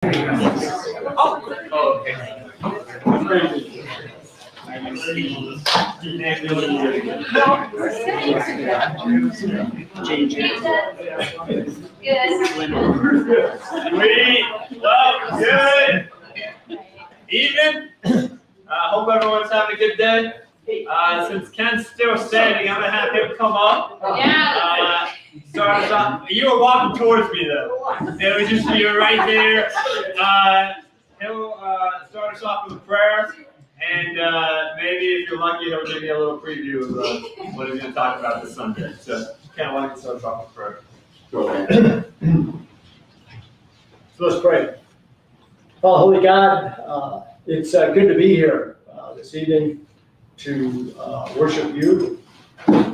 Oh, okay. Well, good evening. Hope everyone's having a good day. Since Ken's still standing, I'm gonna have him come up. Start us off. You were walking towards me though. It was just you were right there. He'll start us off with a prayer, and maybe if you're lucky, he'll give you a little preview of what he's going to talk about this Sunday. So, Ken, why don't you start us off with prayer? So let's pray. Father, Holy God, it's good to be here this evening to worship you,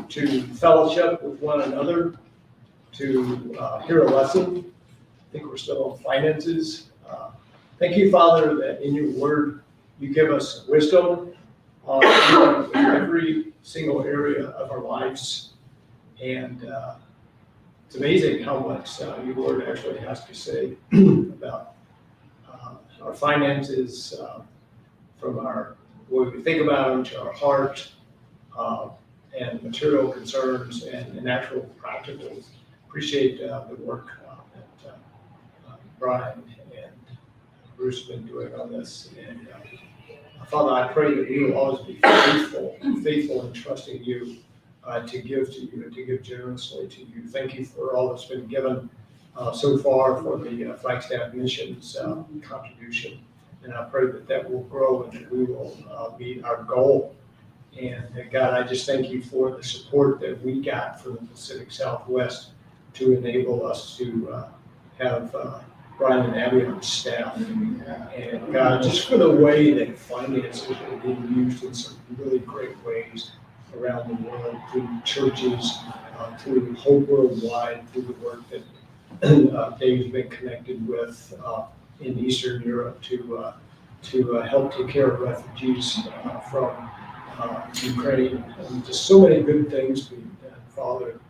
to fellowship with one another, to hear a lesson. I think we're still on finances. Thank you, Father, that in your word you give us wisdom in every single area of our lives. And it's amazing how much your word actually has to say about our finances, from what we think about them to our heart, and material concerns and actual practicals. Appreciate the work that Brian and Bruce have been doing on this. And Father, I pray that we will always be faithful in trusting you to give to you and to give generously to you. Thank you for all that's been given so far for the Flagstaff Missions contribution. And I pray that that will grow and that we will meet our goal. And God, I just thank you for the support that we got from the Pacific Southwest to enable us to have Brian and Abby on staff. And God, just for the way that finances are being used in some really great ways around the world, through churches, through Hope Worldwide, through the work that Dave's been connected with in Eastern Europe to help take care of refugees from Ukraine. And just so many good things being done, Father.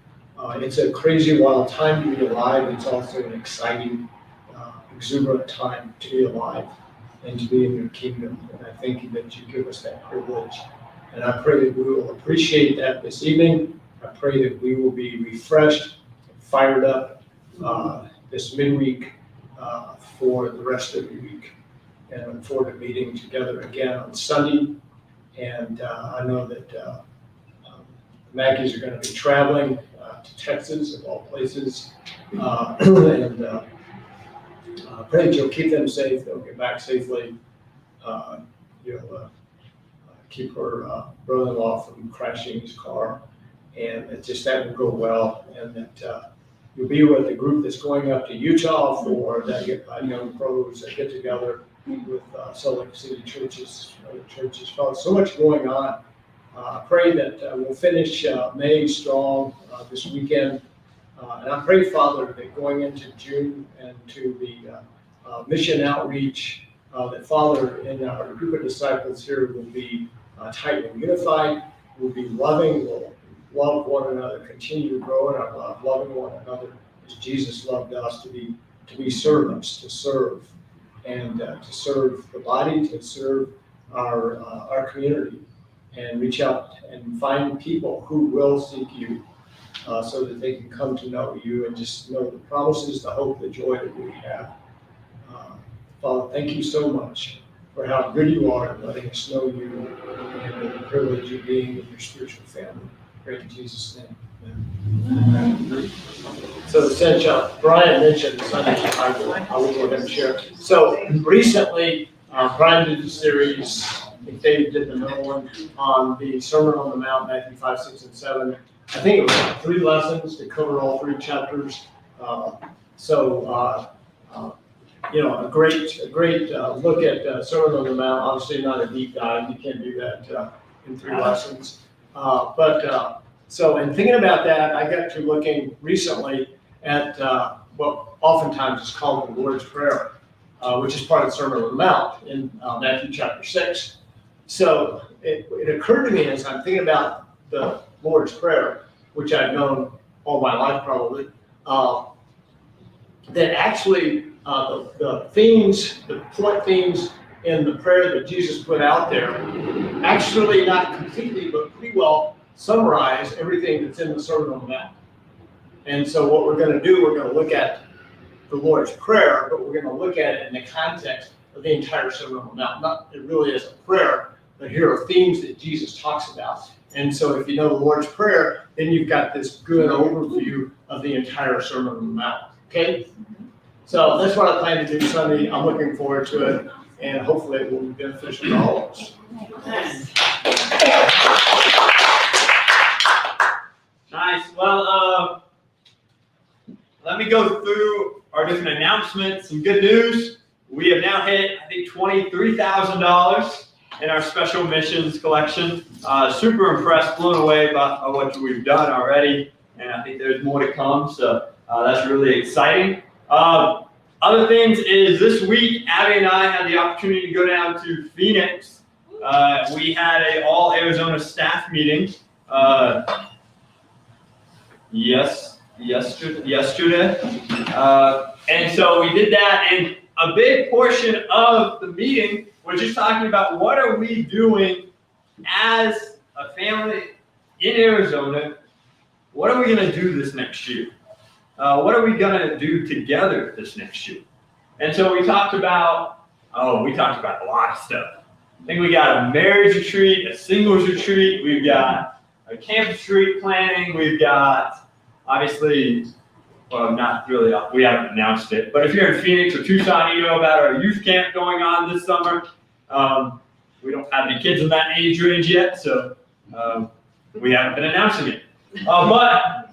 It's a crazy, wild time to be alive. It's also an exciting, exuberant time to be alive and to be in your kingdom. And I thank you that you give us that privilege. And I pray that we will appreciate that this evening. I pray that we will be refreshed and fired up this midweek for the rest of the week. And I look forward to meeting together again on Sunday. And I know that Mackies are going to be traveling to Texas, of all places. And I pray that you'll keep them safe. They'll get back safely. You'll keep her brother-in-law from crashing his car. And that will go well. And that you'll be with the group that's going up to Utah for that young pros that get together with Salt Lake City churches, other churches. So much going on. I pray that we'll finish May strong this weekend. And I pray, Father, that going into June and to the mission outreach, that Father, in our group of disciples here will be tightly unified, will be loving, will love one another, continue to grow in our love, loving one another as Jesus loved us, to be servants, to serve. And to serve the body, to serve our community, and reach out and find people who will seek you so that they can come to know you and just know the promises, the hope, the joy that we have. Father, thank you so much for how good you are in letting us know you and the privilege of being in your spiritual family. Pray in Jesus' name. Amen. So since Brian mentioned Sunday, I will go ahead and share. So recently, Brian did a series, I think Dave did the middle one, on the Sermon on the Mount, Matthew 5, 6, and 7. I think it was like 3 lessons to cover all 3 chapters. A great look at Sermon on the Mount. Obviously not a deep dive, you can't do that in 3 lessons. So in thinking about that, I got to looking recently at what oftentimes is called the Lord's Prayer, which is part of the Sermon on the Mount in Matthew chapter 6. So it occurred to me as I'm thinking about the Lord's Prayer, which I've known all my life probably, that actually the themes, the point themes in the prayer that Jesus put out there actually not completely, but pretty well summarize everything that's in the Sermon on the Mount. And so what we're going to do, we're going to look at the Lord's Prayer, but we're going to look at it in the context of the entire Sermon on the Mount. Not it really is a prayer, but here are themes that Jesus talks about. And so if you know the Lord's Prayer, then you've got this good overview of the entire Sermon on the Mount. Okay? So that's what I plan to do Sunday. I'm looking forward to it, and hopefully it will be beneficial to all of us. Nice. Well, let me go through our different announcements. Some good news. We have now hit, I think, $23,000 in our special missions collection. Super impressed, blown away by what we've done already, and I think there's more to come. So that's really exciting. Other things is this week, Abby and I had the opportunity to go down to Phoenix. We had an all Arizona staff meeting. Yesterday. And so we did that, and a big portion of the meeting was just talking about what are we doing as a family in Arizona. What are we going to do this next year? What are we going to do together this next year? And so we talked about a lot of stuff. I think we got a marriage retreat, a singles retreat, we've got a campus retreat planning, we've got, obviously, well, not really, we haven't announced it, but if you're in Phoenix or Tucson, you know about our youth camp going on this summer. We don't have any kids in that age range yet, so we haven't been announcing it. But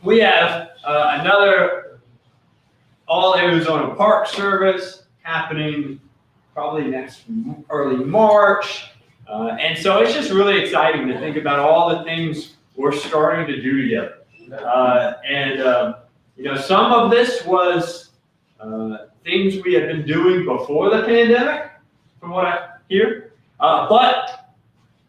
we have another all Arizona Park service happening probably next early March. And so it's just really exciting to think about all the things we're starting to do together. Some of this was things we had been doing before the pandemic, from what I hear. But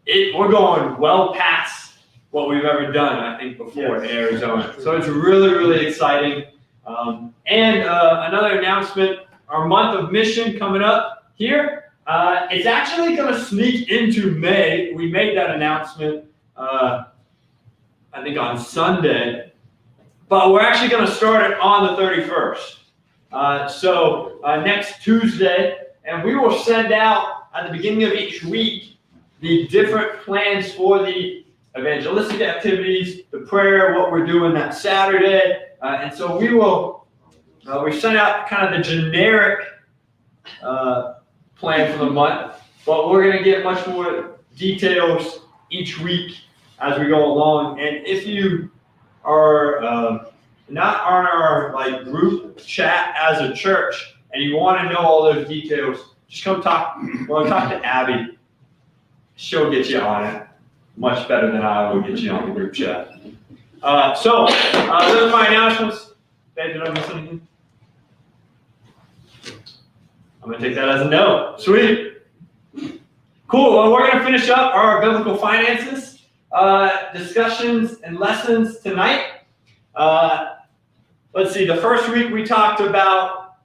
we're going well past what we've ever done, I think, before in Arizona. So it's really, really exciting. Another announcement, our month of mission coming up here. It's actually going to sneak into May. We made that announcement, I think, on Sunday. But we're actually going to start it on the 31st. So next Tuesday, and we will send out at the beginning of each week the different plans for the evangelistic activities, the prayer, what we're doing that Saturday. And so we sent out kind of the generic plan for the month, but we're going to get much more details each week as we go along. And if you are not on our group chat as a church and you want to know all those details, just come talk to Abby. She'll get you on it much better than I will get you on the group chat. So those are my announcements. Did I miss anything? I'm going to take that as a no. Sweet. Cool. Well, we're going to finish up our biblical finances discussions and lessons tonight. Let's see. The first week we talked about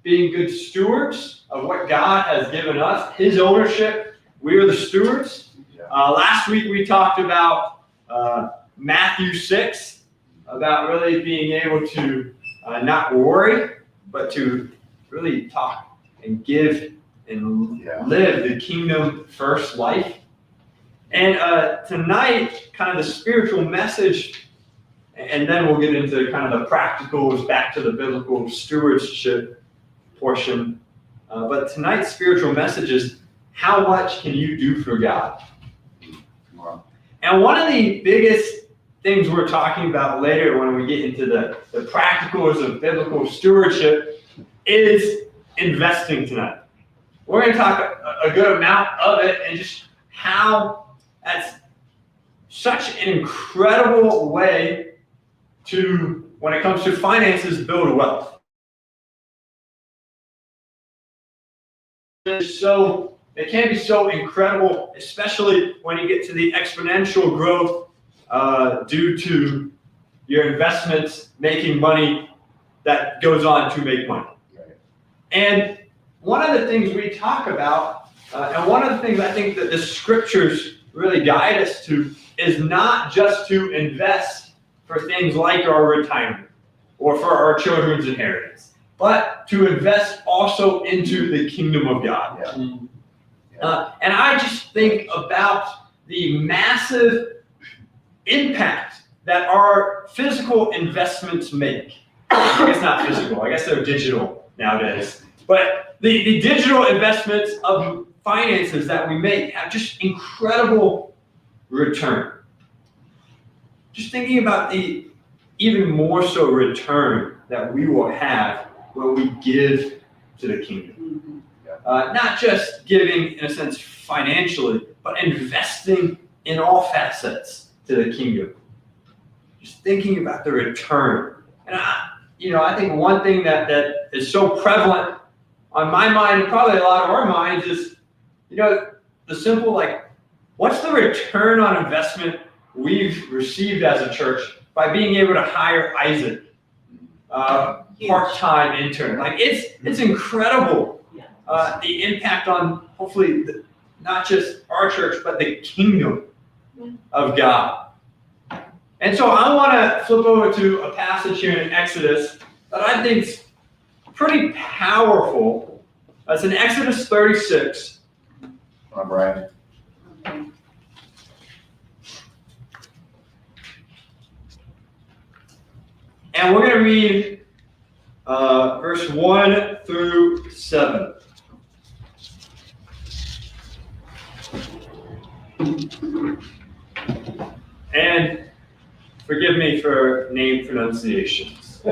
being good stewards of what God has given us, His ownership. We are the stewards. Last week we talked about Matthew 6, about really being able to not worry, but to really talk and give and live the kingdom first life. And tonight, kind of the spiritual message, and then we'll get into kind of the practicals, back to the biblical stewardship portion. But tonight's spiritual message is, how much can you do for God? And one of the biggest things we're talking about later when we get into the practicals of biblical stewardship is investing tonight. We're going to talk a good amount of it and just how that's such an incredible way to, when it comes to finances, build wealth. It can be so incredible, especially when you get to the exponential growth due to your investments making money that goes on to make money. And one of the things we talk about, and one of the things I think that the scriptures really guide us to, is not just to invest for things like our retirement or for our children's inheritance, but to invest also into the kingdom of God. And I just think about the massive impact that our physical investments make. I guess not physical, I guess they're digital nowadays. But the digital investments of finances that we make have just incredible return. Just thinking about the even more so return that we will have when we give to the kingdom. Not just giving, in a sense, financially, but investing in all facets to the kingdom. Just thinking about the return. And I think one thing that is so prevalent on my mind, and probably a lot of our minds, is, the simple, what's the return on investment we've received as a church by being able to hire Isaac, part-time intern? It's incredible, the impact on, hopefully, not just our church, but the kingdom of God. And so I want to flip over to a passage here in Exodus that I think is pretty powerful. It's in Exodus 36. All right. And we're going to read verse 1 through 7. And forgive me for name pronunciations,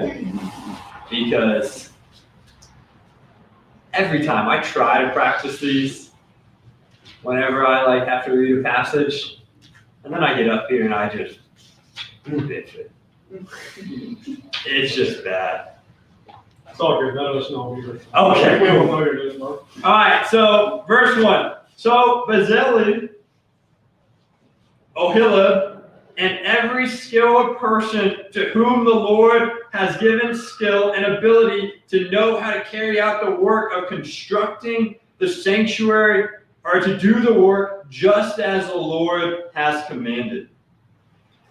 because every time I try to practice these, whenever I have to read a passage, and then I get up here and I just bitch it. It's just bad. It's all good. None of us know either. Okay. We won't know you're doing more. All right, so verse 1. So Bezalel, Oholiab, and every skilled person to whom the Lord has given skill and ability to know how to carry out the work of constructing the sanctuary, are to do the work just as the Lord has commanded.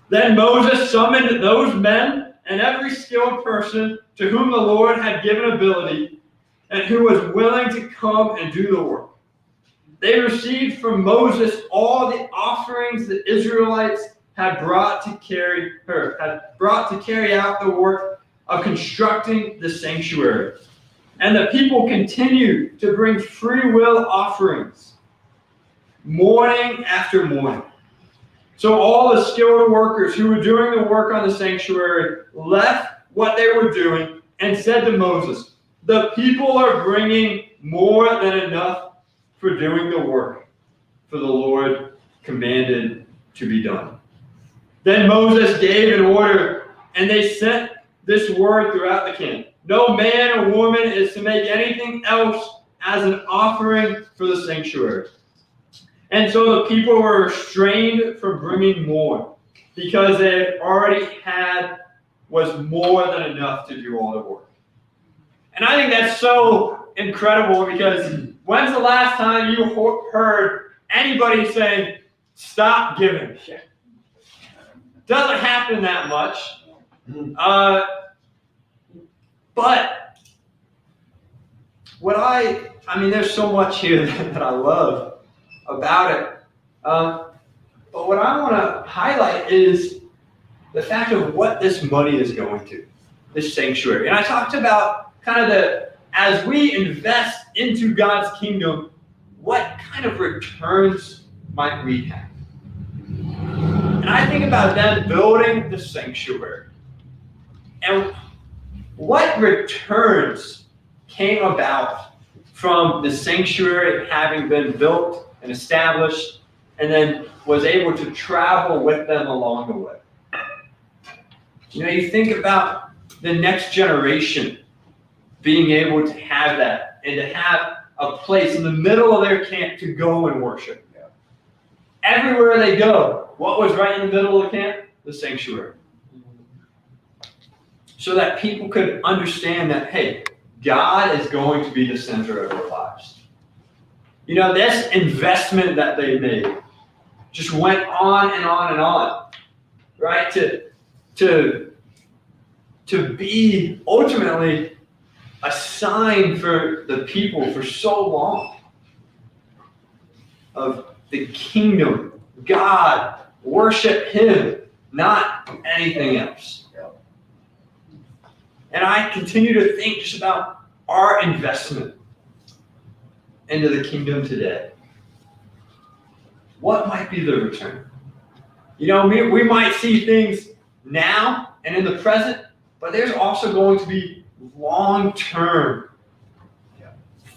Then Moses summoned those men and every skilled person to whom the Lord had given ability and who was willing to come and do the work. They received from Moses all the offerings the Israelites had brought to carry out the work of constructing the sanctuary. And the people continued to bring free will offerings morning after morning. So all the skilled workers who were doing the work on the sanctuary left what they were doing and said to Moses, "The people are bringing more than enough for doing the work, for the Lord commanded to be done." Then Moses gave an order, and they sent this word throughout the camp: "No man or woman is to make anything else as an offering for the sanctuary." And so the people were restrained from bringing more, because they had already had was more than enough to do all the work. And I think that's so incredible, because when's the last time you heard anybody saying, "Stop giving"? Doesn't happen that much. But there's so much here that I love about it. But what I want to highlight is the fact of what this money is going to, this sanctuary. And I talked about as we invest into God's kingdom, what kind of returns might we have? And I think about them building the sanctuary. And what returns came about from the sanctuary having been built and established, and then was able to travel with them along the way. You think about the next generation being able to have that, and to have a place in the middle of their camp to go and worship. Yeah. Everywhere they go, what was right in the middle of the camp? The sanctuary. So that people could understand that, hey, God is going to be the center of our lives. You know, this investment that they made just went on and on and on, right? To be ultimately a sign for the people for so long of the kingdom, God, worship Him, not anything else. And I continue to think just about our investment into the kingdom today. What might be the return? You know, we might see things now and in the present, but there's also going to be long-term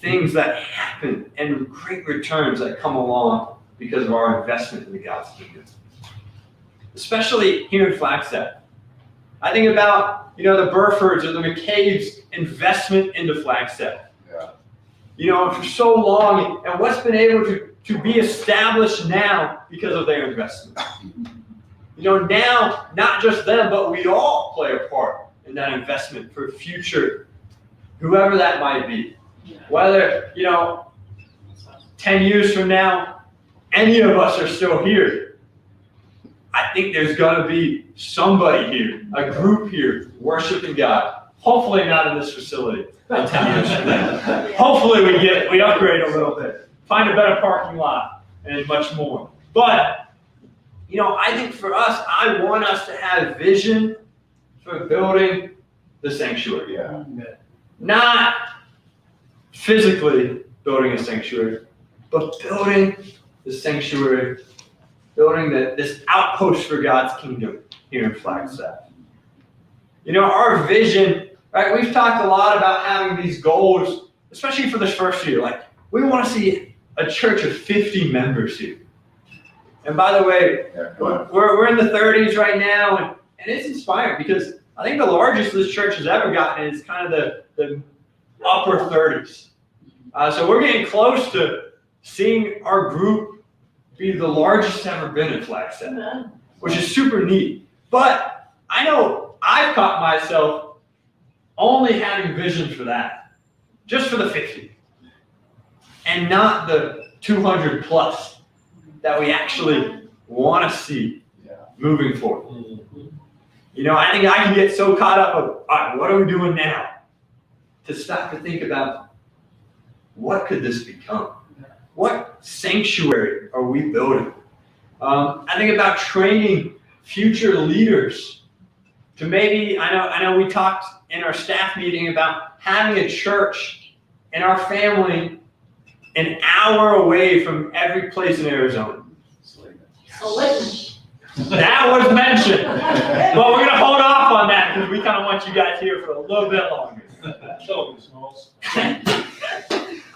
things that happen and great returns that come along because of our investment in God's kingdom. Especially here in Flagstaff. I think about, you know, the Burfords or the McCabe's investment into Flagstaff. Yeah. You know, for so long, and what's been able to be established now because of their investment. You know, now, not just them, but we all play a part in that investment for future, whoever that might be. Whether, you know, 10 years from now, any of us are still here. I think there's got to be somebody here, a group here, worshiping God. Hopefully not in this facility 10 years from now. Hopefully we upgrade a little bit, find a better parking lot, and much more. But, you know, I think for us, I want us to have vision for building the sanctuary. Yeah. Not physically building a sanctuary, but building the sanctuary, building this outpost for God's kingdom here in Flagstaff. You know, our vision, right? We've talked a lot about having these goals, especially for this first year. Like, we want to see a church of 50 members here. And by the way, we're in the 30s right now, and it's inspiring because I think the largest this church has ever gotten is kind of the upper 30s. So we're getting close to seeing our group be the largest it's ever been in Flagstaff, which is super neat. But I know I've caught myself only having vision for that, just for the 50, and not the 200 plus that we actually want to see moving forward. You know, I think I can get so caught up of, all right, what are we doing now? To stop to think about, what could this become? What sanctuary are we building? I think about training future leaders to maybe, I know we talked in our staff meeting about having a church in our family an hour away from every place in Arizona. That was mentioned, but we're going to hold off on that because we kind of want you guys here for a little bit longer.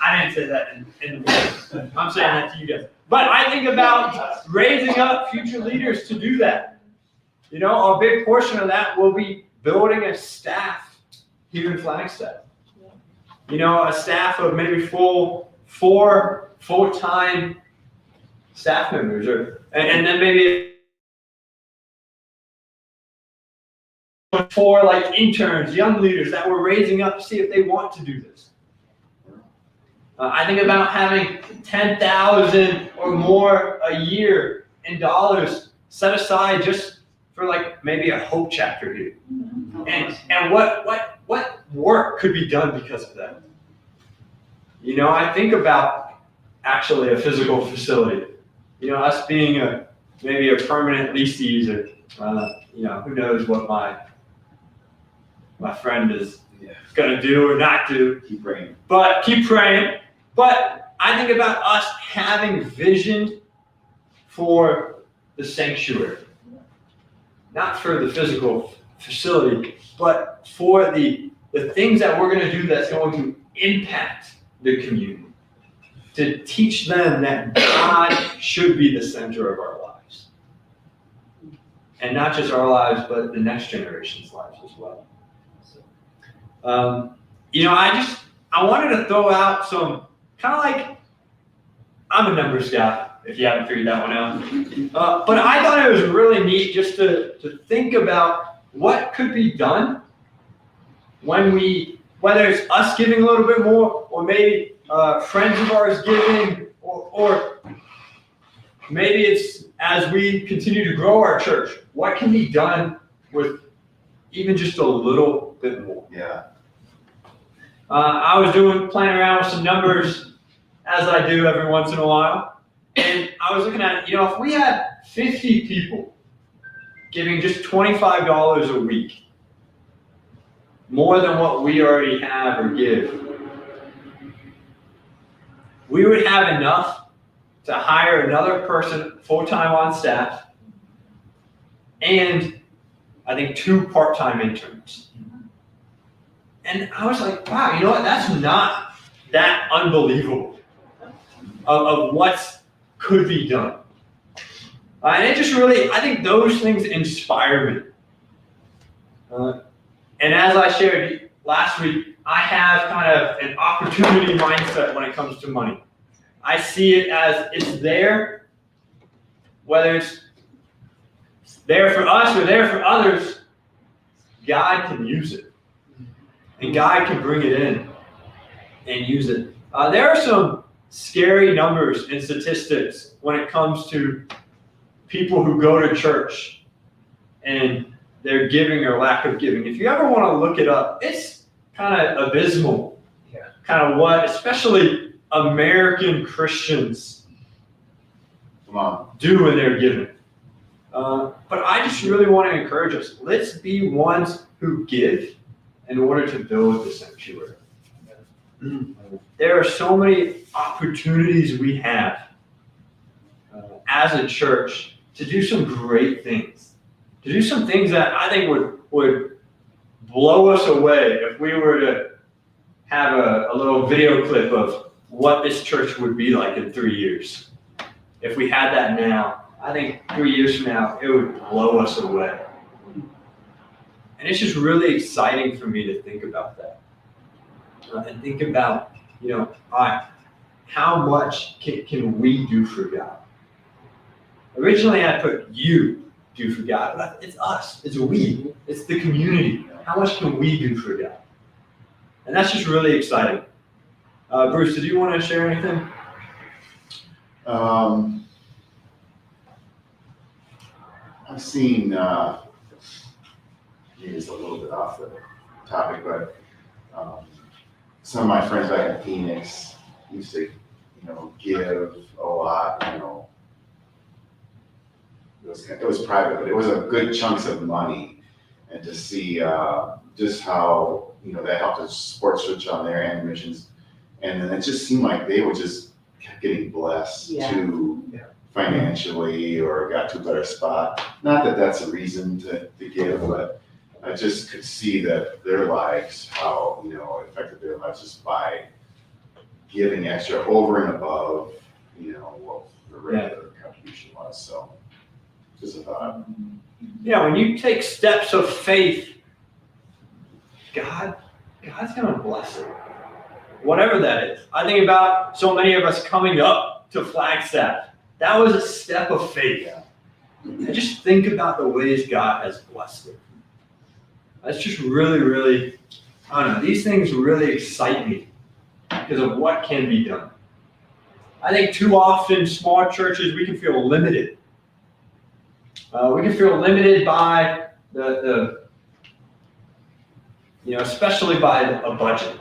I didn't say that in the I'm saying that to you guys. But I think about raising up future leaders to do that. You know, a big portion of that will be building a staff here in Flagstaff. You know, a staff of maybe 4 full-time staff members, and then maybe 4 like interns, young leaders that we're raising up to see if they want to do this. I think about having $10,000 or more a year in dollars set aside just for like maybe a hope chapter here. And what work could be done because of that? You know, I think about actually a physical facility. You know, us being maybe a permanent lease user. You know, who knows what my friend is gonna do or not do. Keep praying. But keep praying. But I think about us having vision for the sanctuary. Not for the physical facility, but for the things that we're going to do that's going to impact the community. To teach them that God should be the center of our lives. And not just our lives, but the next generation's lives as well. You know, I wanted to throw out some kind of like, I'm a numbers guy, if you haven't figured that one out. But I thought it was really neat just to think about what could be done when we whether it's us giving a little bit more, or maybe friends of ours giving, or maybe it's as we continue to grow our church, what can be done with even just a little bit more? Yeah. I was playing around with some numbers, as I do every once in a while, and I was looking at, if we had 50 people giving just $25 a week, more than what we already have or give, we would have enough to hire another person full-time on staff, and I think 2 part-time interns. And I was like, wow, you know what? That's not that unbelievable of what could be done. And it just really, I think those things inspire me. And as I shared last week, I have kind of an opportunity mindset when it comes to money. I see it as it's there, whether it's there for us or there for others, God can use it. And God can bring it in and use it. There are some scary numbers and statistics when it comes to people who go to church and their giving or lack of giving. If you ever want to look it up, it's kind of abysmal. Yeah. Kind of what, especially American Christians do when they're giving. But I just really want to encourage us. Let's be ones who give in order to build the sanctuary. There are so many opportunities we have as a church to do some great things, to do some things that I think would blow us away if we were to have a little video clip of what this church would be like in 3 years. If we had that now, I think 3 years from now, it would blow us away. And it's just really exciting for me to think about that. And think about, all right, how much can we do for God? Originally, I put you do for God, but it's us, it's we, it's the community. How much can we do for God? And that's just really exciting. Bruce, did you want to share anything? I've seen, maybe it's a little bit off the topic, but some of my friends back in Phoenix used to, give a lot, it was private, but it was a good chunks of money. And to see just how, that helped the sports church on their end missions. And then it just seemed like they were just kept getting blessed too financially, or got to a better spot. Not that that's a reason to give, but I just could see that their lives, how, it affected their lives just by giving extra over and above, what the regular contribution was. So just a thought. Yeah, when you take steps of faith, God's going to bless it. Whatever that is. I think about so many of us coming up to Flagstaff. That was a step of faith. And just think about the ways God has blessed it. That's just really, really, I don't know, these things really excite me because of what can be done. I think too often, small churches, we can feel limited. We can feel limited by especially by a budget.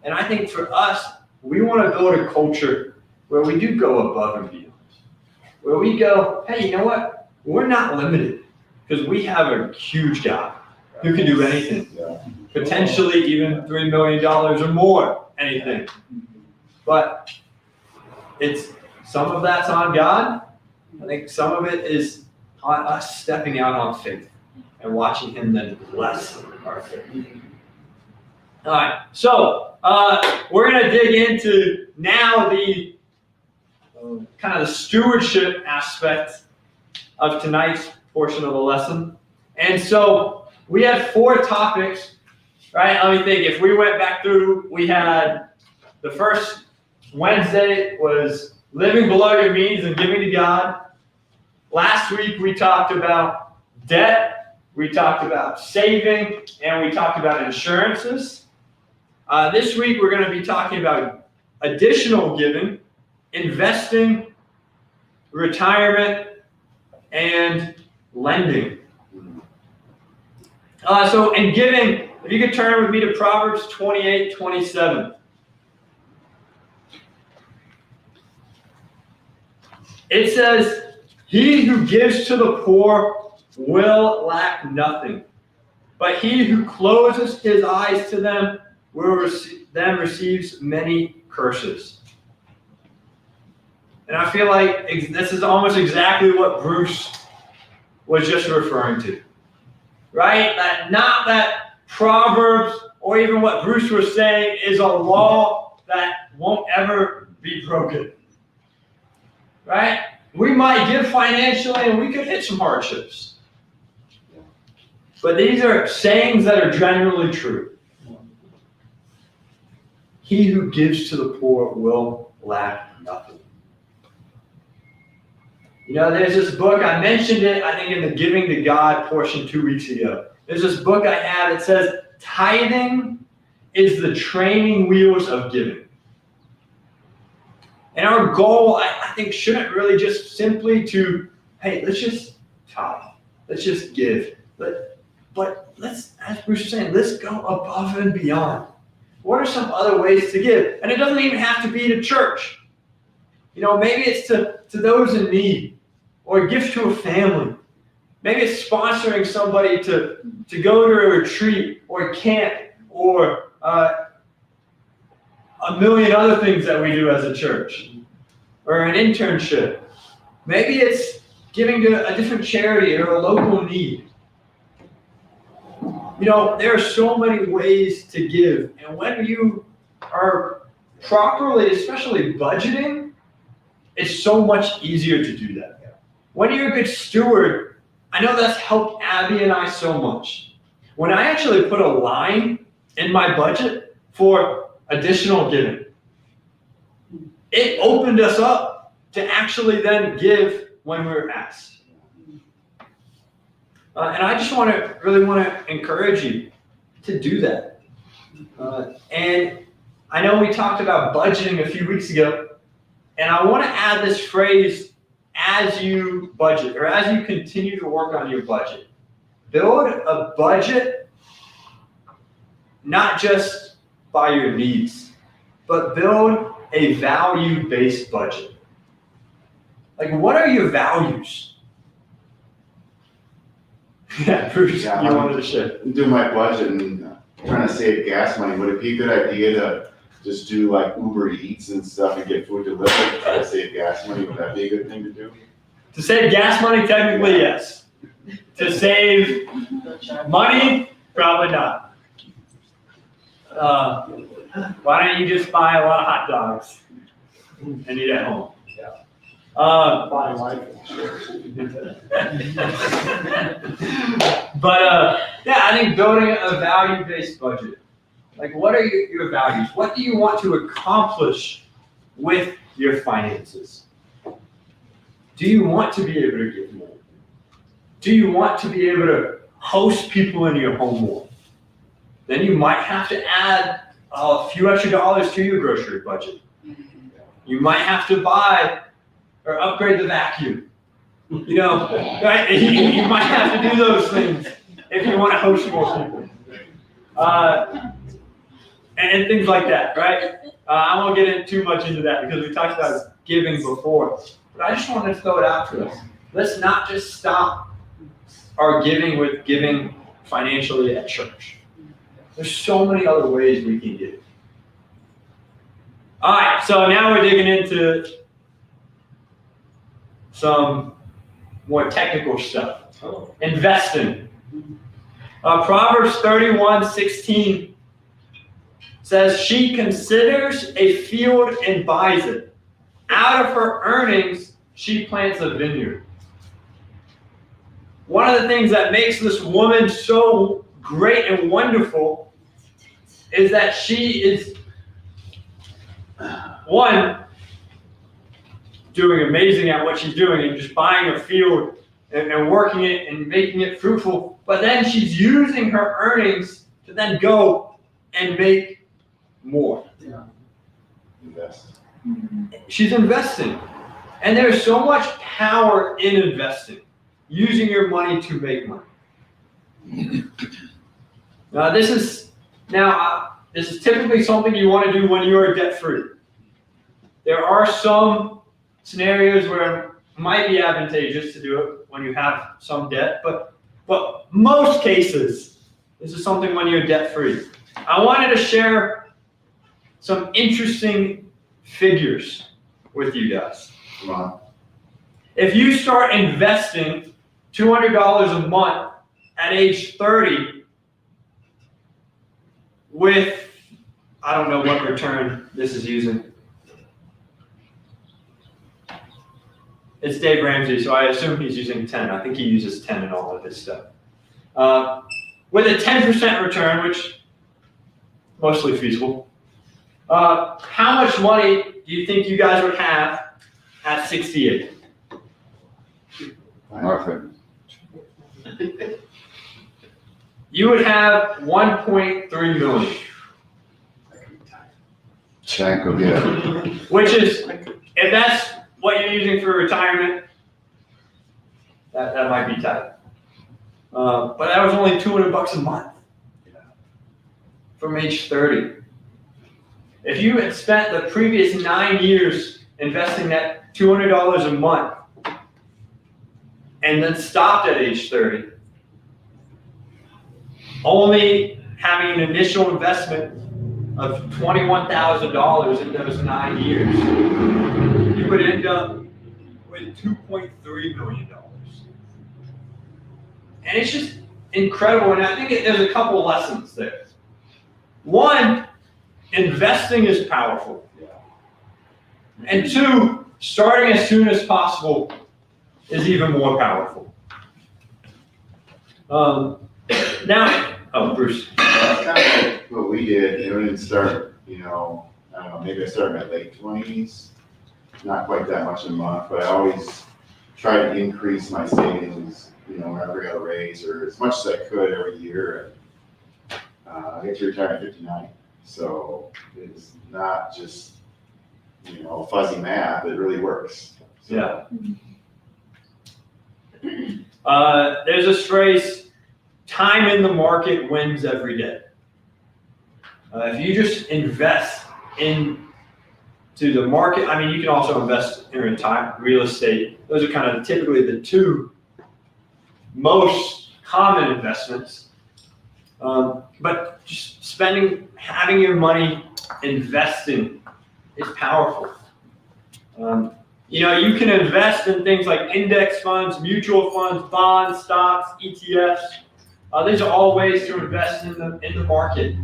And I think for us, we want to build a culture where we do go above and beyond. Where we go, hey, you know what? We're not limited because we have a huge God who can do anything. Potentially even $3 million or more, anything. But some of that's on God. I think some of it is on us stepping out on faith and watching Him then bless our faith. All right, so we're going to dig into now the kind of the stewardship aspect of tonight's portion of the lesson. And so we had 4 topics, right? Let me think. If we went back through, we had the first Wednesday was living below your means and giving to God. Last week we talked about debt we talked about saving, and we talked about insurances. This week we're going to be talking about additional giving, investing, retirement, and lending. So in giving, if you could turn with me to Proverbs 28:27. It says, "He who gives to the poor will lack nothing, but he who closes his eyes to them receives many curses." And I feel like this is almost exactly what Bruce was just referring to, right? Not that Proverbs or even what Bruce was saying is a law that won't ever be broken, right? We might give financially and we could hit some hardships. But these are sayings that are generally true. He who gives to the poor will lack nothing. You know, there's this book, I mentioned it, I think in the Giving to God portion 2 weeks ago. There's this book I have, it says, "Tithing is the training wheels of giving." And our goal, I think, shouldn't really just simply to, hey, let's just tithe. Let's just give. But let's, as Bruce was saying, let's go above and beyond. What are some other ways to give? And it doesn't even have to be to church. You know, maybe it's to those in need, or a gift to a family. Maybe it's sponsoring somebody to go to a retreat or a camp or a million other things that we do as a church, or an internship. Maybe it's giving to a different charity or a local need. You know, there are so many ways to give, and when you are properly, especially budgeting, it's so much easier to do that. When you're a good steward, I know that's helped Abby and I so much. When I actually put a line in my budget for additional giving, it opened us up to actually then give when we were asked. And I just really want to encourage you to do that. And I know we talked about budgeting a few weeks ago, and I want to add this phrase, as you budget, or as you continue to work on your budget. Build a budget, not just by your needs, but build a value-based budget. Like, what are your values? Yeah, Bruce, Yeah, you wanted to share. Do my budget and trying to save gas money. Would it be a good idea to just do like Uber Eats and stuff and get food delivered to try to save gas money? Would that be a good thing to do? To save gas money, technically, yes. To save money, probably not. Why don't you just buy a lot of hot dogs and eat at home? Buying life insurance. But yeah, I think building a value-based budget. Like, what are your values? What do you want to accomplish with your finances? Do you want to be able to give more? Do you want to be able to host people in your home more? Then you might have to add a few extra dollars to your grocery budget. You might have to buy or upgrade the vacuum. You know, right? You might have to do those things if you want to host more people. And things like that, right? I won't get too much into that because we talked about giving before. But I just wanted to throw it out to us. Let's not just stop our giving with giving financially at church. There's so many other ways we can give. All right, so now we're digging into some more technical stuff. Investing. Proverbs 31:16 says, "She considers a field and buys it. Out of her earnings, she plants a vineyard." One of the things that makes this woman so great and wonderful is that she is, one, doing amazing at what she's doing and just buying a field and working it and making it fruitful, but then she's using her earnings to then go and make more. Invest. She's investing. And there's so much power in investing, using your money to make money. This is typically something you want to do when you are debt-free. There are some scenarios where it might be advantageous to do it when you have some debt, but most cases, this is something when you're debt-free. I wanted to share some interesting figures with you guys. Come on. If you start investing $200 a month at age 30 with, I don't know what return this is using. It's Dave Ramsey, so I assume he's using 10. I think he uses 10 in all of his stuff. With a 10% return, which mostly feasible, how much money do you think you guys would have at 68? Nothing. You would have 1.3 million. Check, go get it. Which is, if that's what you're using for retirement, that might be tight. But that was only $200 a month from age 30. If you had spent the previous 9 years investing that $200 a month and then stopped at age 30, only having an initial investment of $21,000 in those 9 years, you would end up with $2.3 million. And it's just incredible, and I think there's a couple of lessons there. One, investing is powerful. And two, starting as soon as possible is even more powerful. Bruce. That's kind of like what we did. It didn't start, I don't know, maybe I started in my late 20s. Not quite that much a month, but I always try to increase my savings, whenever I got a raise or as much as I could every year. I get to retire at 59. So it's not just, fuzzy math, it really works. So. Yeah. There's this phrase, time in the market wins every day. If you just invest into the market, you can also invest in time, real estate. Those are kind of typically the two most common investments. But just having your money investing is powerful. You can invest in things like index funds, mutual funds, bonds, stocks, ETFs. These are all ways to invest in the market.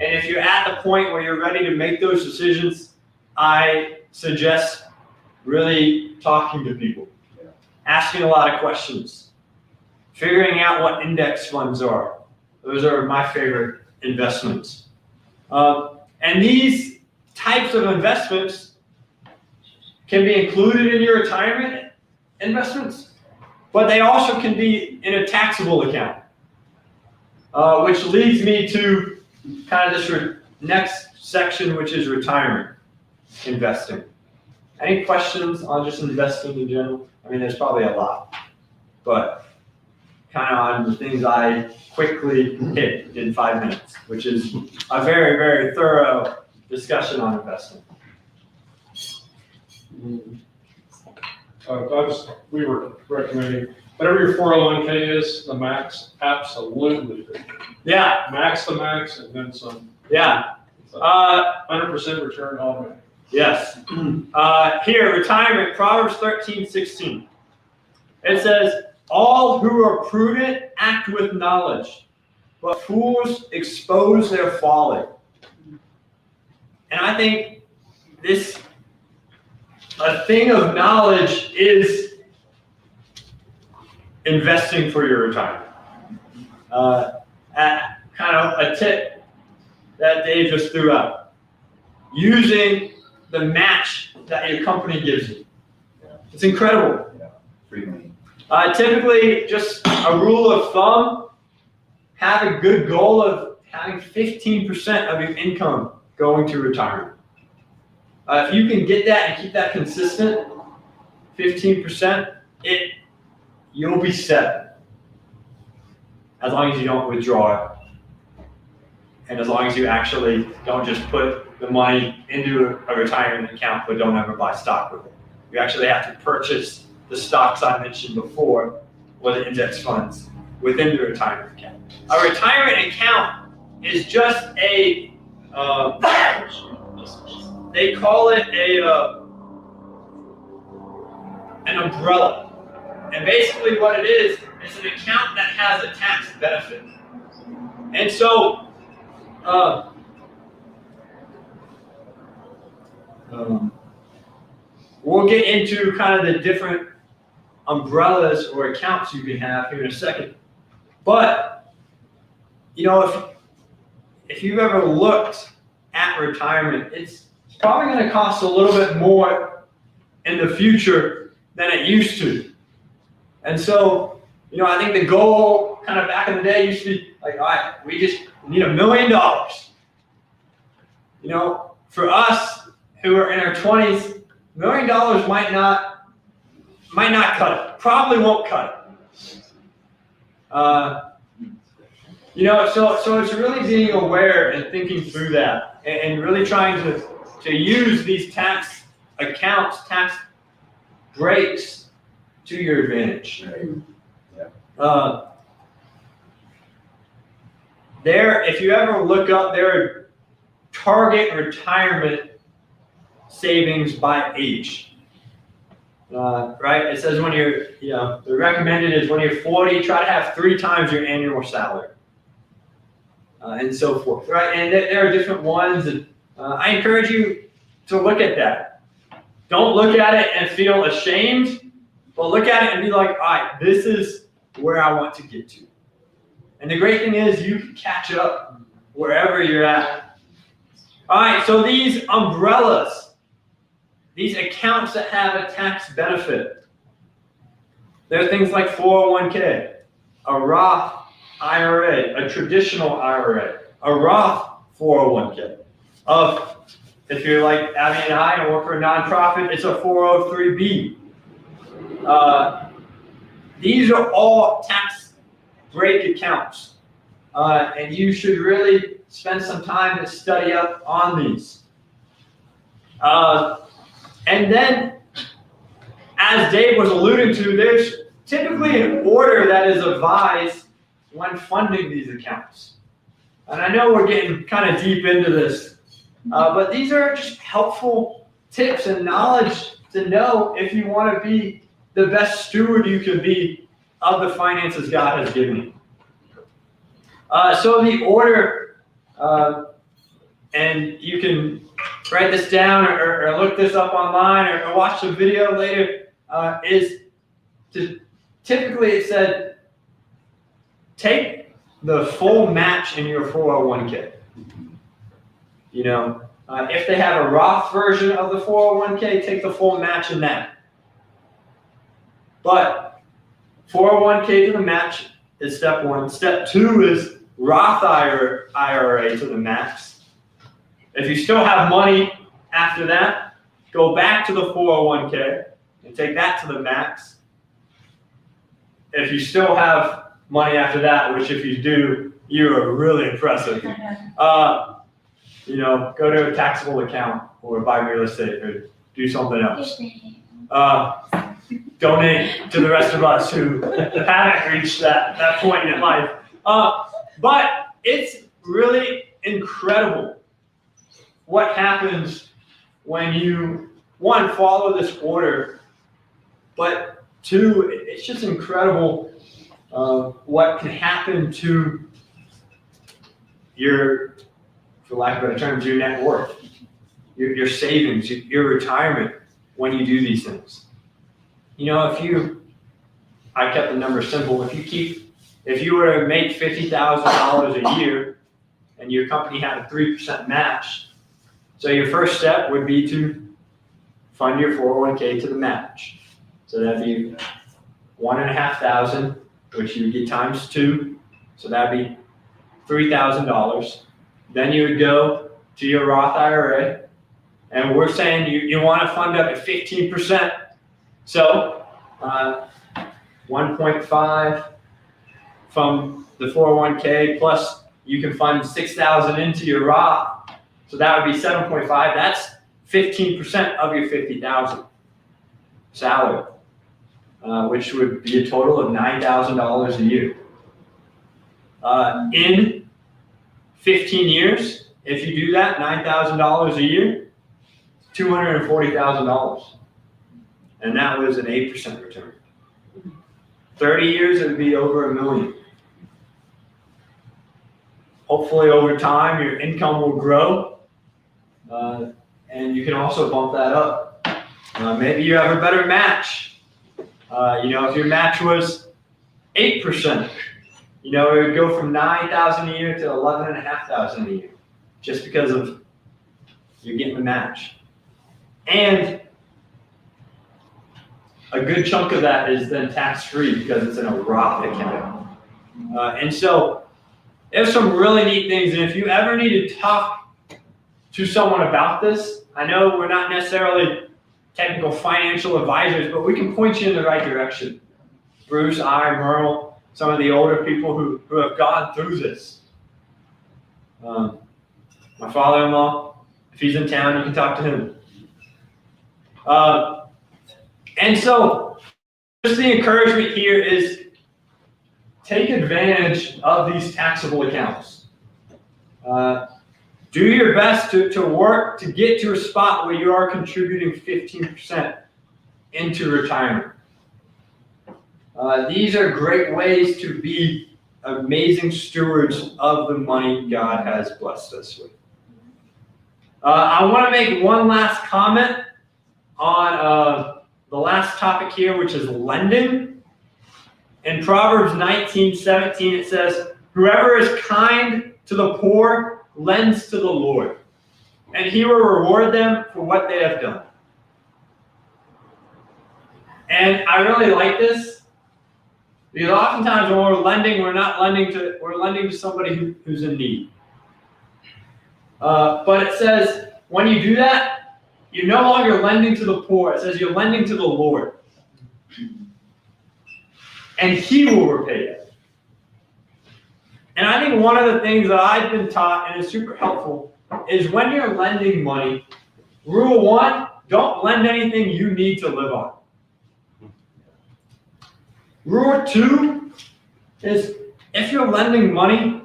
And if you're at the point where you're ready to make those decisions, I suggest really talking to people, asking a lot of questions, figuring out what index funds are. Those are my favorite investments. And these types of investments can be included in your retirement investments, but they also can be in a taxable account, which leads me to kind of this next section, which is retirement investing. Any questions on just investing in general? There's probably a lot, but kind of on the things I quickly hit in 5 minutes, which is a very, very thorough discussion on investing. We were recommending, whatever your 401k is, the max, absolutely. Yeah. Max the max and then some. Yeah. 100% return automatic. Yes. Here, retirement, Proverbs 13:16. It says, all who are prudent act with knowledge, but fools expose their folly. And I think a thing of knowledge is investing for your retirement. Kind of a tip that Dave just threw out. Using the match that your company gives you. It's incredible. Free money. Typically, just a rule of thumb, have a good goal of having 15% of your income going to retirement. If you can get that and keep that consistent, 15%, you'll be set. As long as you don't withdraw it. And as long as you actually don't just put the money into a retirement account but don't ever buy stock with it. You actually have to purchase the stocks I mentioned before, or the index funds within the retirement account. A retirement account is just they call it an umbrella. And basically what it is an account that has a tax benefit. And so, we'll get into kind of the different umbrellas or accounts you can have here in a second. But, if you've ever looked at retirement, it's probably going to cost a little bit more in the future than it used to. And so, I think the goal kind of back in the day used to be like, all right, we just need $1 million. For us who are in our 20s, $1 million might not cut it. Probably won't cut it. So it's really being aware and thinking through that and really trying to use these tax accounts, tax breaks to your advantage. If you ever look up, there are target retirement savings by age. Right? It says when you're, the recommended is when you're 40, try to have 3 times your annual salary. And so forth, right? And there are different ones, and I encourage you to look at that. Don't look at it and feel ashamed, but look at it and be like, all right, this is where I want to get to. And the great thing is you can catch up wherever you're at. All right, so these umbrellas, these accounts that have a tax benefit, there are things like 401k, a Roth IRA, a traditional IRA, a Roth 401k. If you're like Abby and I and work for a nonprofit, it's a 403b. These are all tax break accounts. And you should really spend some time to study up on these. And then, as Dave was alluding to, there's typically an order that is advised when funding these accounts. And I know we're getting kind of deep into this, but these are just helpful tips and knowledge to know if you want to be the best steward you can be of the finances God has given you. So the order, and you can write this down or look this up online or watch the video later, is to typically it said, take the full match in your 401k. If they have a Roth version of the 401k, take the full match in that. But 401k to the match is step 1. Step 2 is Roth IRA to the max. If you still have money after that, go back to the 401k and take that to the max. If you still have money after that, which if you do, you are really impressive. Go to a taxable account or buy real estate or do something else. Donate to the rest of us who haven't reached that point in life. But it's really incredible what happens when you, 1, follow this order, but 2, it's just incredible what can happen to your, for lack of better terms, your net worth, your savings, your retirement when you do these things. I kept the number simple. If you were to make $50,000 a year and your company had a 3% match, so your first step would be to fund your 401k to the match. So that'd be 1,500, which you would get times 2, so that'd be $3,000. Then you would go to your Roth IRA, and we're saying you want to fund up at 15%. So 1.5 from the 401k, plus you can fund 6,000 into your Roth, so that would be 7.5. That's 15% of your 50,000 salary, which would be a total of $9,000 a year. In 15 years, if you do that, $9,000 a year, $240,000. And that was an 8% return. 30 years, it would be over $1 million. Hopefully over time, your income will grow. And you can also bump that up. Maybe you have a better match. If your match was 8%, it would go from $9,000 a year to $11,500 a year, just because of you're getting the match. And a good chunk of that is then tax-free because it's in a Roth account. And so there's some really neat things. And if you ever need to talk to someone about this, I know we're not necessarily technical financial advisors, but we can point you in the right direction. Bruce, I, Merle, some of the older people who have gone through this. My father-in-law, if he's in town, you can talk to him. And so just the encouragement here is take advantage of these taxable accounts. Do your best to work to get to a spot where you are contributing 15% into retirement. These are great ways to be amazing stewards of the money God has blessed us with. I want to make one last comment on the last topic here, which is lending. In Proverbs 19:17, it says, "Whoever is kind to the poor lends to the Lord, and he will reward them for what they have done." And I really like this, because oftentimes when we're lending, we're lending to somebody who's in need. But it says, when you do that, you're no longer lending to the poor. It says you're lending to the Lord. And he will repay you. And I think one of the things that I've been taught, and is super helpful, is when you're lending money, rule 1, don't lend anything you need to live on. Rule 2 is if you're lending money,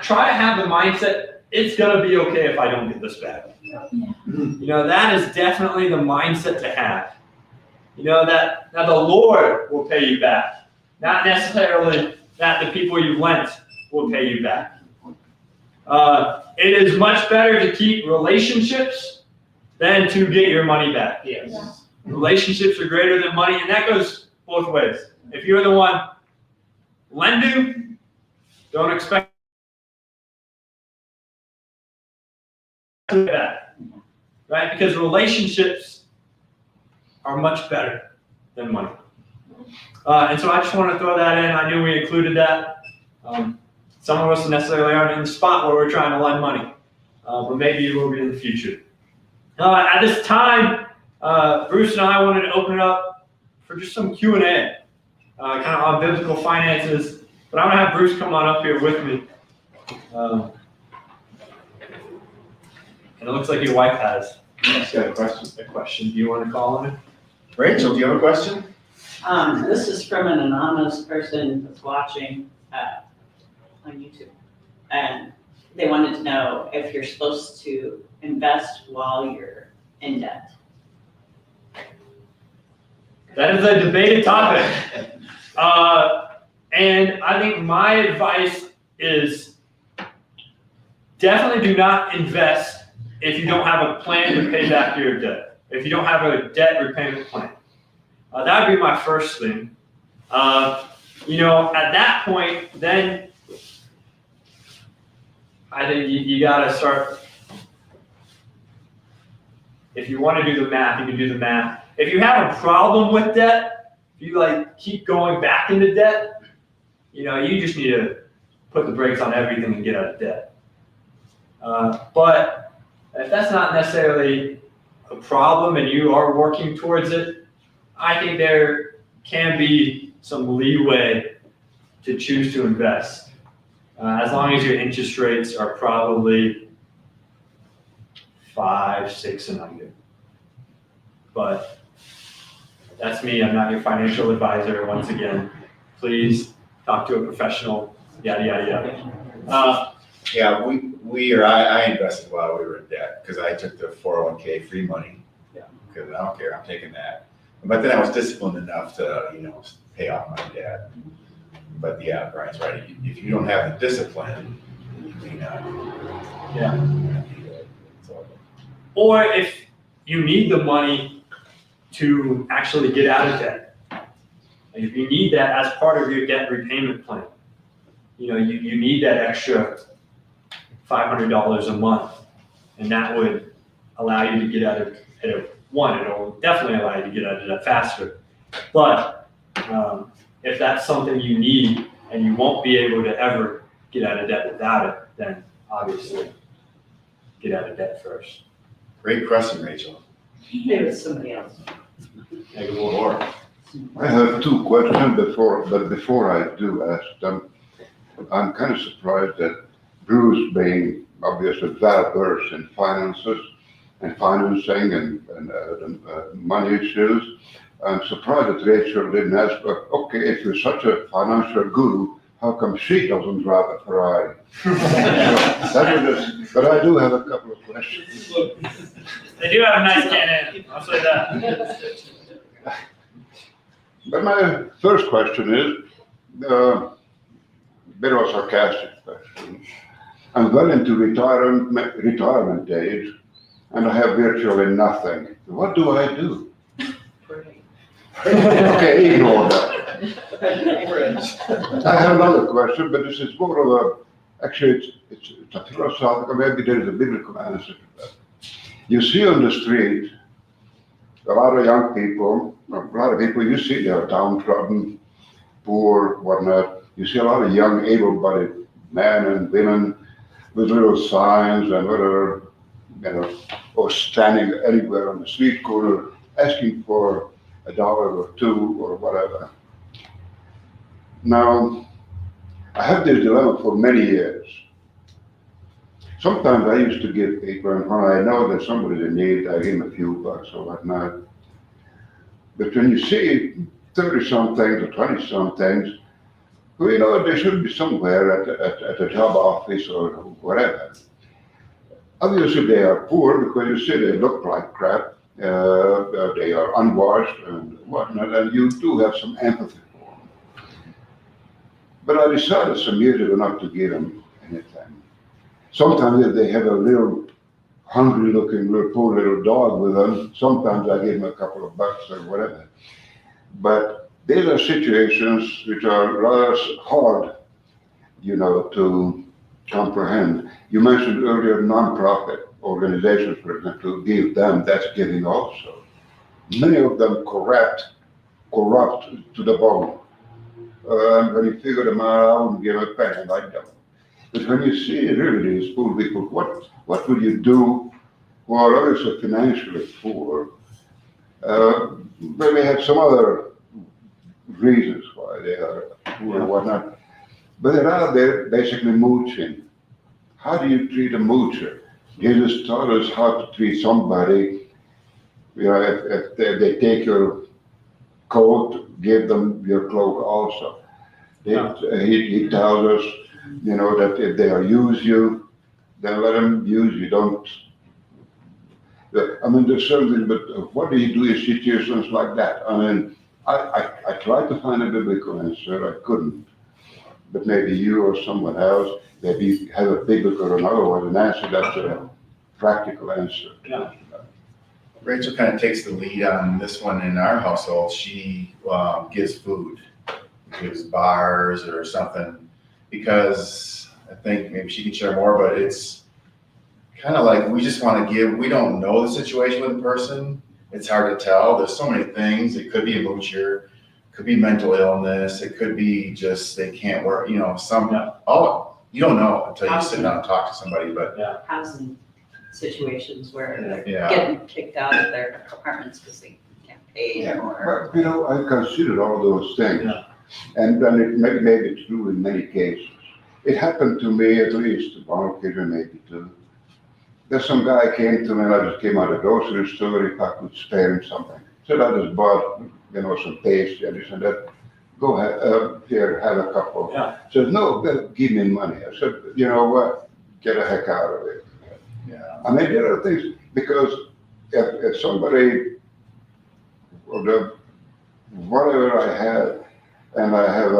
try to have the mindset, it's going to be okay if I don't get this back. That is definitely the mindset to have. That the Lord will pay you back, not necessarily that the people you lent will pay you back. It is much better to keep relationships than to get your money back. Yes. Yeah. Relationships are greater than money, and that goes both ways. If you're the one lending, don't expect that, right? Because relationships are much better than money. And so I just want to throw that in. I knew we included that. Some of us necessarily aren't in the spot where we're trying to lend money, but maybe you will be in the future. At this time, Bruce and I wanted to open it up for just some Q&A, kind of on biblical finances. But I'm going to have Bruce come on up here with me. And it looks like your wife has She's got a question. a question. Do you want to call on it? Rachel, do you have a question? This is from an anonymous person that's watching on YouTube. And they wanted to know if you're supposed to invest while you're in debt. That is a debated topic. And I think my advice is definitely do not invest if you don't have a plan to pay back your debt. If you don't have a debt repayment plan. That would be my first thing. At that point, then I think you got to start if you want to do the math, you can do the math. If you have a problem with debt, if you like keep going back into debt, you just need to put the brakes on everything and get out of debt. But if that's not necessarily a problem and you are working towards it, I think there can be some leeway to choose to invest. As long as your interest rates are probably 5, 6 and under. But that's me, I'm not your financial advisor, once again. Please talk to a professional, yada, yada, yada. Yeah, I invested while we were in debt, because I took the 401k free money. Yeah. Because I don't care, I'm taking that. But then I was disciplined enough to, pay off my debt. But yeah, Brian's right, if you don't have the discipline, you may not. Yeah. need it. So, Or if you need the money to actually get out of debt. If you need that as part of your debt repayment plan, you need that extra $500 a month, and that would allow you to get out of it. It'll definitely allow you to get out of debt faster. But if that's something you need and you won't be able to ever get out of debt without it, then obviously get out of debt first. Great question, Rachel. Maybe it's somebody else. Or, I have two questions before I do ask them, I'm kind of surprised that Bruce, being obviously well-versed in finances and financing and money issues, I'm surprised that Rachel didn't ask, okay, if you're such a financial guru, how come she doesn't drive a Ferrari? But I do have a couple of questions. They do have a nice Can-Am, I'll say that. But my first question is, a bit of a sarcastic question. I'm well into retirement age, and I have virtually nothing. What do I do? Okay, ignore that. I have another question, but this is more of actually it's a philosophical, maybe there is a biblical answer to that. You see on the street, a lot of young people, you see they are downtrodden, poor, whatnot. You see a lot of young, able-bodied men and women with little signs and whatever, or standing anywhere on the street corner asking for $1 or $2 or whatever. Now, I have this dilemma for many years. Sometimes I used to give people, and when I know that somebody's in need, I give them a few bucks or whatnot. But when you see 30-somethings or 20-somethings, who they should be somewhere at a job office or whatever. Obviously they are poor because you see they look like crap, they are unwashed and whatnot, and you do have some empathy for them. But I decided some years ago not to give them anything. Sometimes if they have a little hungry-looking, poor little dog with them, sometimes I give them a couple of bucks or whatever. But these are situations which are rather hard, to comprehend. You mentioned earlier non-profit organizations, for example, give them, that's giving also. Many of them corrupt to the bone. When you figure them out, I wouldn't give a penny like them. But when you see really these poor people, what would you do who are obviously financially poor? They may have some other reasons why they are poor and whatnot. But they're out there basically mooching. How do you treat a moocher? Jesus taught us how to treat somebody. If they take your coat, give them your cloak also. He tells us, that if they use you, then let them use you. Don't. There's something, but what do you do in situations like that? I tried to find a biblical answer, I couldn't. But maybe you or someone else, maybe have a biblical or another one, an answer that's a practical answer. Yeah. Rachel kind of takes the lead on this one in our household. She gives food, gives bars or something, because I think maybe she can share more, but it's kind of like, we just want to give, we don't know the situation with the person. It's hard to tell. There's so many things. It could be a moocher, could be mental illness. It could be just they can't work, you know, you don't know until you sit down and talk to somebody, but Housing situations where they're yeah. getting kicked out of their apartments because they can't pay Yeah, or. but, I considered all those things. Yeah. And then it may be true in many cases. It happened to me at least one occasion, maybe two. There's some guy came to me, and I just came out of the grocery store, if I could spare him something. So I just bought, some pastry and this and that. Go ahead, here, have a couple. Yeah. Said, no, give me money. I said, you know what, get the heck out of it. Yeah. I mean, there are things, because if somebody, whatever I have, and I have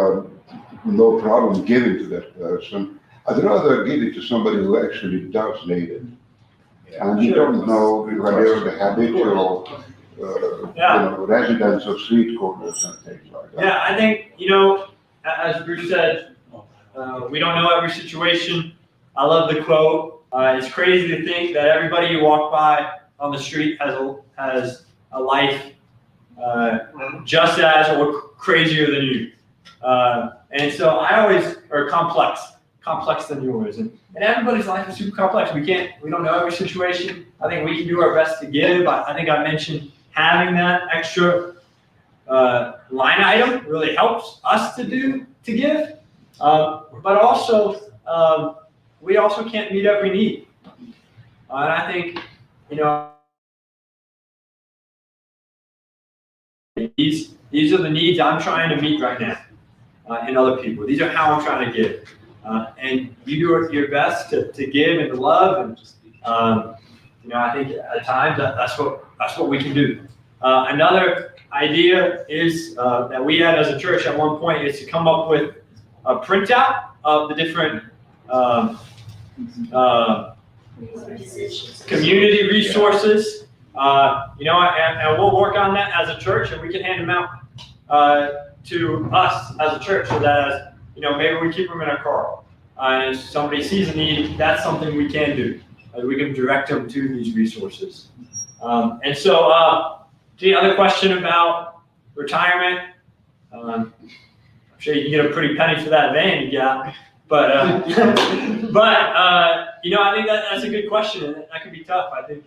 no problem giving to that person, I'd rather give it to somebody who actually does need it. And you don't know whether the habitual, residents of street corners and things like that. Yeah, I think, as Bruce said, we don't know every situation. I love the quote. It's crazy to think that everybody you walk by on the street has a life just as or crazier than you. And so I always, or complex than yours. And everybody's life is super complex. We don't know every situation. I think we can do our best to give. I think I mentioned having that extra line item really helps us to give. But also, we also can't meet every need. And I think, these are the needs I'm trying to meet right now in other people. These are how I'm trying to give. And you do your best to give and to love. And, I think at times that's what we can do. Another idea is that we had as a church at one point is to come up with a printout of the different community resources, and we'll work on that as a church, and we can hand them out to us as a church, so that maybe we keep them in our car. And if somebody sees a need, that's something we can do. We can direct them to these resources. And so, the other question about retirement, I'm sure you can get a pretty penny for that van you got. But I think that's a good question, and that can be tough. I think,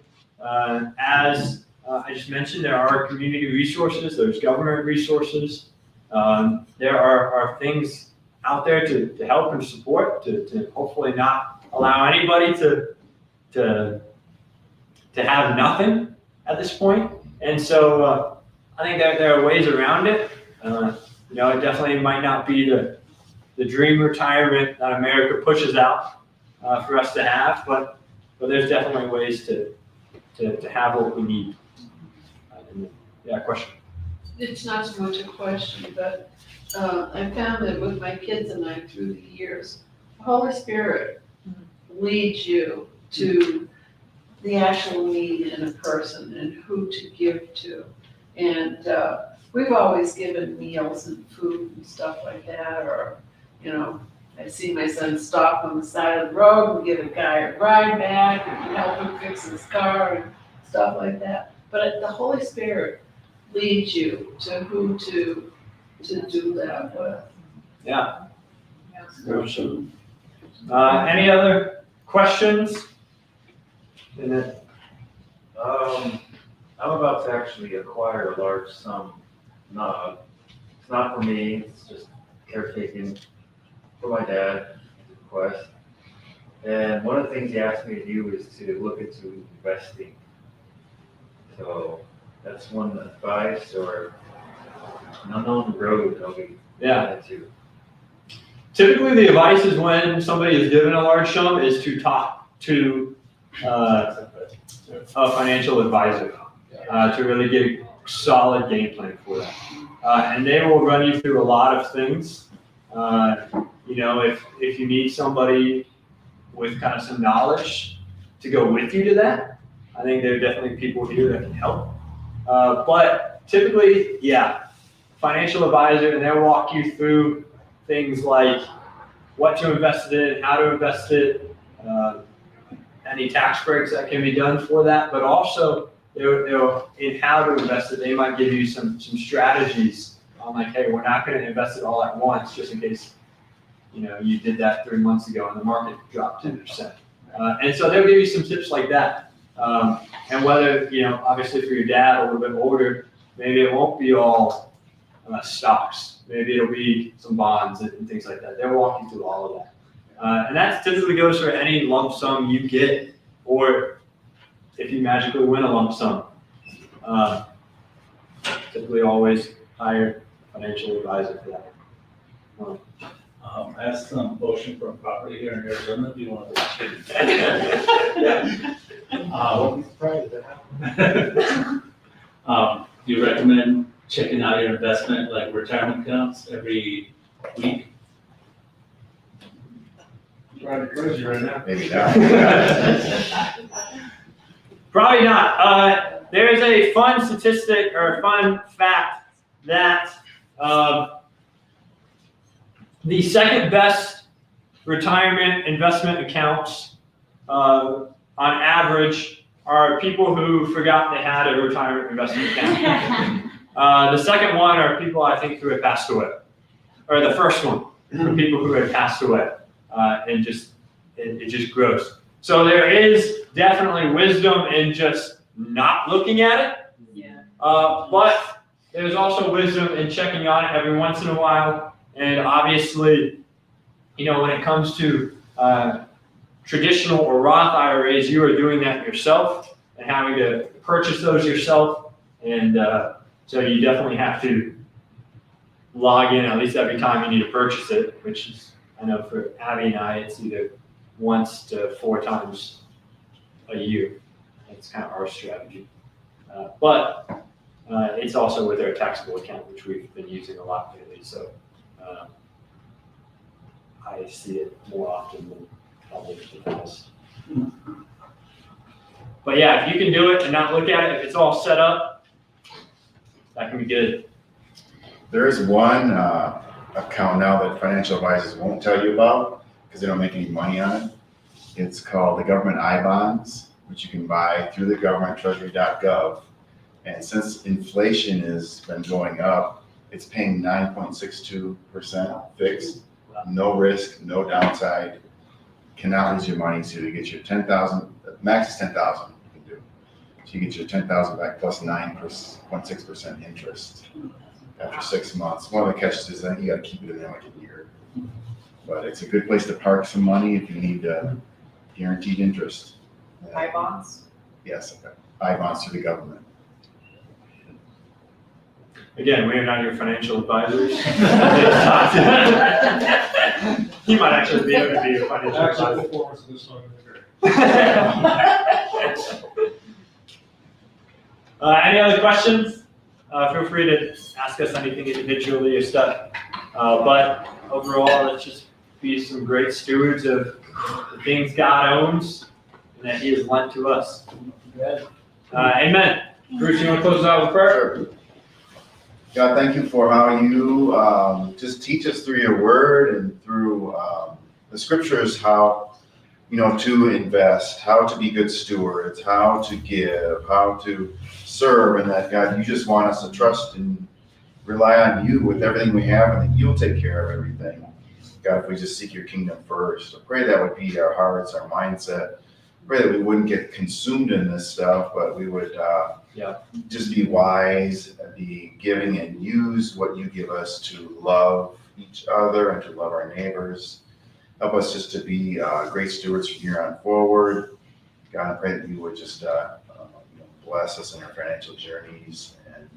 as I just mentioned, there are community resources, there's government resources, there are things out there to help and support, to hopefully not allow anybody to have nothing at this point. And so I think that there are ways around it. It definitely might not be the dream retirement that America pushes out for us to have, but there's definitely ways to have what we need. Question. It's not so much a question, but I found that with my kids and I through the years, the Holy Spirit leads you to the actual need in a person and who to give to. And we've always given meals and food and stuff like that, or, I see my son stop on the side of the road and give a guy a ride back and help him fix his car and stuff like that. But the Holy Spirit leads you to who to do that with. Yeah. Any other questions? I'm about to actually acquire a large sum. It's not for me, it's just caretaking for my dad, request. And one of the things he asked me to do is to look into investing. So that's one advice or an unknown road I'll be into. Typically, the advice is when somebody is given a large sum is to talk to a financial advisor to really get a solid game plan for that. And they will run you through a lot of things. If you need somebody with kind of some knowledge to go with you to that, I think there are definitely people here that can help. But typically, financial advisor, and they'll walk you through things like what to invest in, how to invest it, and any tax breaks that can be done for that, but also they'll in how to invest it, they might give you some strategies on like, hey, we're not going to invest it all at once, just in case, you did that 3 months ago and the market dropped 10%. And so they'll give you some tips like that. And whether, obviously for your dad a little bit older, maybe it won't be all stocks. Maybe it'll be some bonds and things like that. They'll walk you through all of that. And that typically goes for any lump sum you get, or if you magically win a lump sum. Typically always hire a financial advisor for that. I have some ocean front property here in Arizona. Do you want to? Do you recommend checking out your investment, like retirement accounts, every week? Driving crazy right now. Maybe not. Probably not. There is a fun statistic or a fun fact that the second best retirement investment accounts on average are people who forgot they had a retirement investment account. The second one are people I think who had passed away. Or the first one are people who had passed away. And it just grows. So there is definitely wisdom in just not looking at it. Yeah. But there's also wisdom in checking on it every once in a while. And obviously, when it comes to traditional or Roth IRAs, you are doing that yourself and having to purchase those yourself. And so you definitely have to log in at least every time you need to purchase it, which is, I know for Abby and I, it's either once to 4 times a year. That's kind of our strategy. But it's also with our taxable account, which we've been using a lot lately. So I see it more often than probably the else. But yeah, if you can do it and not look at it, if it's all set up, that can be good. There is one account now that financial advisors won't tell you about because they don't make any money on it. It's called the government I-bonds, which you can buy through the government, treasury.gov. And since inflation has been going up, it's paying 9.62% fixed, no risk, no downside. Cannot lose your money, so you get your 10,000, max is 10,000 you can do. So you get your 10,000 back plus 9.6% interest after 6 months. One of the catches is that you gotta keep it in there like a year. But it's a good place to park some money if you need guaranteed interest. I-bonds? Yes, okay. I-bonds to the government. Again, we are not your financial advisors. He might actually be able to be a financial Actual advisor. performance of this one is great. Any other questions? Feel free to ask us anything individually or stuff. But overall, let's just be some great stewards of the things God owns and that He has lent to us. Amen. Bruce, you want to close out with prayer? God, thank you for how you just teach us through your word and through the scriptures how, to invest, how to be good stewards, how to give, how to serve, and that, God, you just want us to trust and rely on you with everything we have, and that you'll take care of everything. God, if we just seek your kingdom first, I pray that would be our hearts, our mindset. Pray that we wouldn't get consumed in this stuff, but we would just be wise, be giving, and use what you give us to love each other and to love our neighbors. Help us just to be great stewards from here on forward. God, I pray that you would just bless us in our financial journeys. And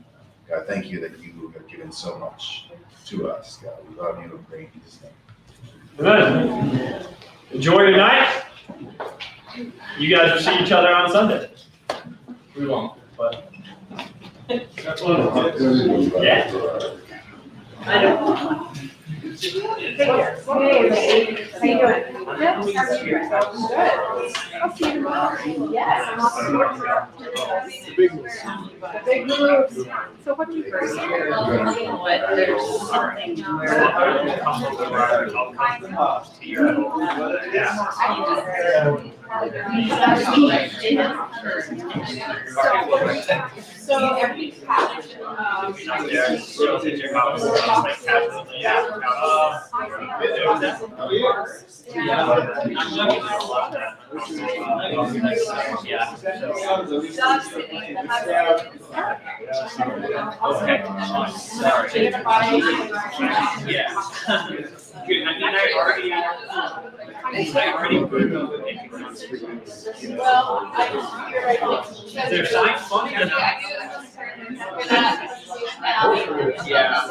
God, thank you that you have given so much to us. God, we love you and pray in Jesus' name. Amen. Enjoy your night. You guys will see each other on Sunday. We won't, but. That's one. Yeah. I don't. How you doing? Good. I'll see you tomorrow. Yes. The big ones. The big moves. So what do you first But there's something where. So every college, Yeah. Good, I mean, I already moved over there. well, I just figured I'd get. Is their sign funny or not? Yeah. Yeah.